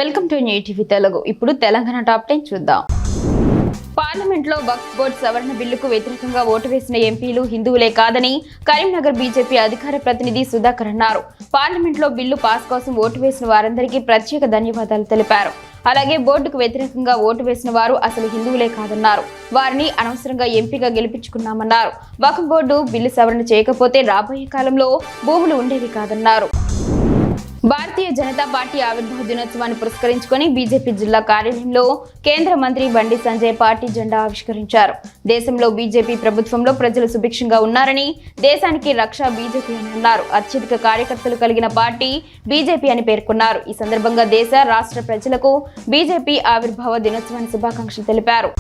Welcome to new TV Telugu. ఇప్పుడు Telangana top 10 చూద్దాం. పార్లమెంట్లో వక్ఫ్ బోర్డు సవరణ బిల్లుకు వ్యతిరేకంగా ఓటు వేసిన ఎంపీలు హిందువులే కాదని కరీంనగర్ బీజేపీ అధికార ప్రతినిధి సుధాకర్ అన్నారు. పార్లమెంట్లో బిల్లు పాస్ కోసం ఓటు వేసిన వారందరికీ ప్రత్యేక ధన్యవాదాలు తెలిపారు. అలాగే బోర్డుకు వ్యతిరేకంగా ఓటు వేసిన వారు అసలు హిందువులే కాదన్నారు. వారిని అనవసరంగా ఎంపీగా గెలిపించుకున్నామన్నారు. వక్ఫ్ బోర్డు బిల్లు సవరణ చేయకపోతే రాబోయే కాలంలో భూములు ఉండేవి కాదన్నారు. భారతీయ జనతా పార్టీ ఆవిర్భావ దినోత్సవాన్ని పురస్కరించుకొని బీజేపీ జిల్లా కార్యాలయంలో కేంద్ర మంత్రి బండి సంజయ్ పార్టీ జెండా ఆవిష్కరించారు. దేశంలో బీజేపీ ప్రభుత్వంలో ప్రజలు సుభిక్షంగా ఉన్నారని, దేశానికి రక్ష బీజేపీ అని అన్నారు. అత్యధిక కార్యకర్తలు కలిగిన పార్టీ బీజేపీ అని పేర్కొన్నారు. ఈ సందర్భంగా దేశ రాష్ట్ర ప్రజలకు బీజేపీ ఆవిర్భావ దినోత్సవాన్ని శుభాకాంక్షలు తెలిపారు.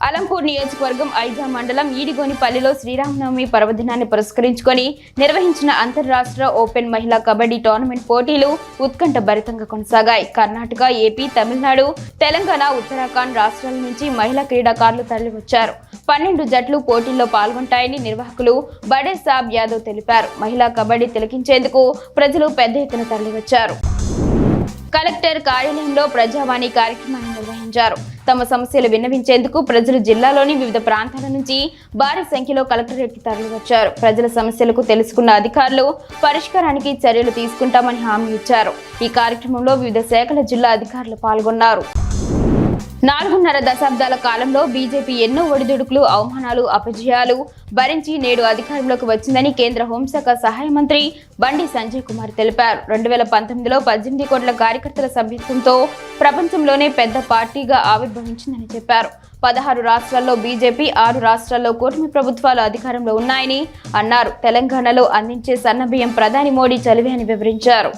అలంపూర్ నియోజకవర్గం ఐజా మండలం ఈడిగోనిపల్లిలో శ్రీరామనవమి పర్వదినాన్ని పురస్కరించుకొని నిర్వహించిన అంతర్రాష్ట్ర ఓపెన్ మహిళా కబడ్డీ టోర్నమెంట్ పోటీలు ఉత్కంఠ భరితంగా కొనసాగాయి. కర్ణాటక, ఏపీ, తమిళనాడు, తెలంగాణ, ఉత్తరాఖండ్ రాష్ట్రాల నుంచి మహిళా క్రీడాకారులు తరలివచ్చారు. 12 జట్లు పోటీల్లో పాల్గొంటాయని నిర్వాహకులు బడే సాబ్ యాదవ్ తెలిపారు. మహిళా కబడ్డీ తిలకించేందుకు ప్రజలు పెద్ద ఎత్తున తరలివచ్చారు. కలెక్టర్ కార్యాలయంలో ప్రజావాణి కార్యక్రమాన్ని నిర్వహించారు. తమ సమస్యలు విన్నవించేందుకు ప్రజలు జిల్లాలోని వివిధ ప్రాంతాల నుంచి భారీ సంఖ్యలో కలెక్టరేట్కి తరలివచ్చారు. ప్రజల సమస్యలకు తెలుసుకున్న అధికారులు పరిష్కారానికి చర్యలు తీసుకుంటామని హామీ ఇచ్చారు. ఈ కార్యక్రమంలో వివిధ శాఖల జిల్లా అధికారులు పాల్గొన్నారు. 4.5 దశాబ్దాల కాలంలో బీజేపీ ఎన్నో ఒడిదుడుకులు, అవమానాలు, అపజయాలు భరించి నేడు అధికారంలోకి వచ్చిందని కేంద్ర హోంశాఖ సహాయ మంత్రి బండి సంజయ్ కుమార్ తెలిపారు. 2019లో 18 కోట్ల కార్యకర్తల సభ్యత్వంతో ప్రపంచంలోనే పెద్ద పార్టీగా ఆవిర్భవించిందని చెప్పారు. 16 రాష్ట్రాల్లో బీజేపీ, 6 రాష్ట్రాల్లో కూటమి ప్రభుత్వాలు అధికారంలో ఉన్నాయని అన్నారు. తెలంగాణలో అందించే సన్నబియ్యం ప్రధాని మోడీ చలివే అని వివరించారు.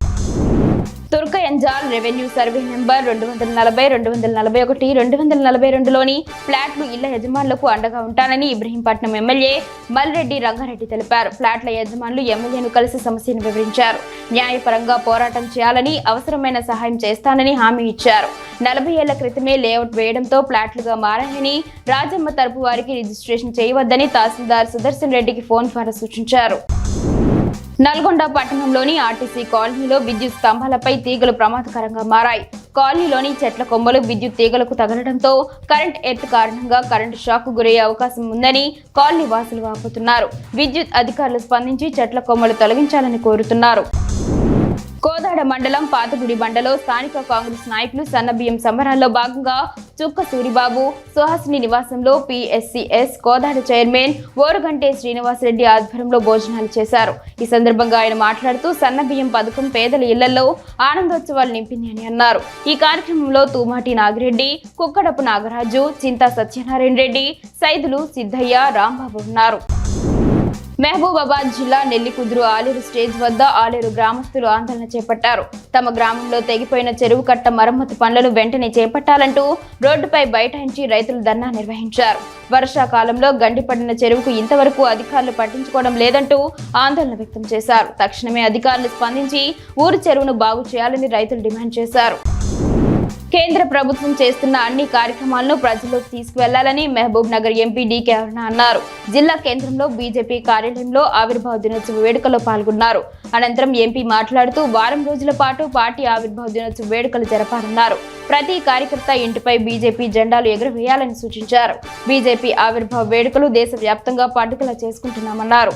తుర్కయంజాల్ రెవెన్యూ సర్వే నెంబర్ 240, 241, 242లోని ఫ్లాట్లు ఇళ్ల యజమానులకు అండగా ఉంటానని ఇబ్రహీంపట్నం ఎమ్మెల్యే మల్రెడ్డి రంగారెడ్డి తెలిపారు. ఫ్లాట్ల యజమానులు ఎమ్మెల్యేను కలిసి సమస్యను వివరించారు. న్యాయపరంగా పోరాటం చేయాలని, అవసరమైన సహాయం చేస్తానని హామీ ఇచ్చారు. 40 ఏళ్ల క్రితమే లేఅవుట్ వేయడంతో ఫ్లాట్లుగా మారాయని, రాజమ్మ తరపు వారికి రిజిస్ట్రేషన్ చేయవద్దని తహసీల్దార్ సుదర్శన్ రెడ్డికి ఫోన్ ద్వారా సూచించారు. నల్గొండ పట్టణంలోని ఆర్టీసీ కాలనీలో విద్యుత్ స్తంభాలపై తీగలు ప్రమాదకరంగా మారాయి. కాలనీలోని చెట్ల కొమ్మలు విద్యుత్ తీగలకు తగలడంతో కరెంట్ ఎర్త్ కారణంగా కరెంటు షాక్ గురయ్యే అవకాశం ఉందని కాలనీ వాసులు వాపోతున్నారు. విద్యుత్ అధికారులు స్పందించి చెట్ల కొమ్మలు తొలగించాలని కోరుతున్నారు. కోదాడ మండలం పాతగుడి బండలో స్థానిక కాంగ్రెస్ నాయకులు సన్నబియ్యం సంబరాల్లో భాగంగా చుక్క సూరిబాబు సుహాసిని నివాసంలో పిఎస్సిఎస్ కోదాడ చైర్మన్ ఓరుగంటే శ్రీనివాసరెడ్డి ఆధ్వర్యంలో భోజనాలు చేశారు. ఈ సందర్భంగా ఆయన మాట్లాడుతూ సన్నబియ్యం పథకం పేదల ఇళ్లలో ఆనందోత్సవాలు నింపింది అని అన్నారు. ఈ కార్యక్రమంలో తూమాటి నాగిరెడ్డి, కుక్కడపు నాగరాజు, చింతా సత్యనారాయణ రెడ్డి, సైదులు, సిద్ధయ్య, రాంబాబు ఉన్నారు. మహబూబాబాద్ జిల్లా నెల్లికుదురు ఆలేరు స్టేజ్ వద్ద ఆలేరు గ్రామస్తులు ఆందోళన చేపట్టారు. తమ గ్రామంలో తెగిపోయిన చెరువు కట్ట మరమ్మతు పనులను వెంటనే చేపట్టాలంటూ రోడ్డుపై బైఠాయించి రైతులు ధర్నా నిర్వహించారు. వర్షాకాలంలో గండిపడిన చెరువుకు ఇంతవరకు అధికారులు పట్టించుకోవడం లేదంటూ ఆందోళన వ్యక్తం చేశారు. తక్షణమే అధికారులు స్పందించి ఊరి చెరువును బాగు చేయాలని రైతులు డిమాండ్ చేశారు. కేంద్ర ప్రభుత్వం చేస్తున్న అన్ని కార్యక్రమాలను ప్రజల్లోకి తీసుకువెళ్లాలని మహబూబ్ నగర్ ఎంపీ డీకే అరుణ అన్నారు. జిల్లా కేంద్రంలో బీజేపీ కార్యాలయంలో ఆవిర్భావ దినోత్సవ వేడుకల్లో పాల్గొన్నారు. అనంతరం ఎంపీ మాట్లాడుతూ వారం రోజుల పాటు పార్టీ ఆవిర్భావ దినోత్సవ వేడుకలు జరపాలన్నారు. ప్రతి కార్యకర్త ఇంటిపై బీజేపీ జెండాలు ఎగురవేయాలని సూచించారు. బీజేపీ ఆవిర్భావ వేడుకలు దేశవ్యాప్తంగా పండుగలా చేసుకుంటున్నామన్నారు.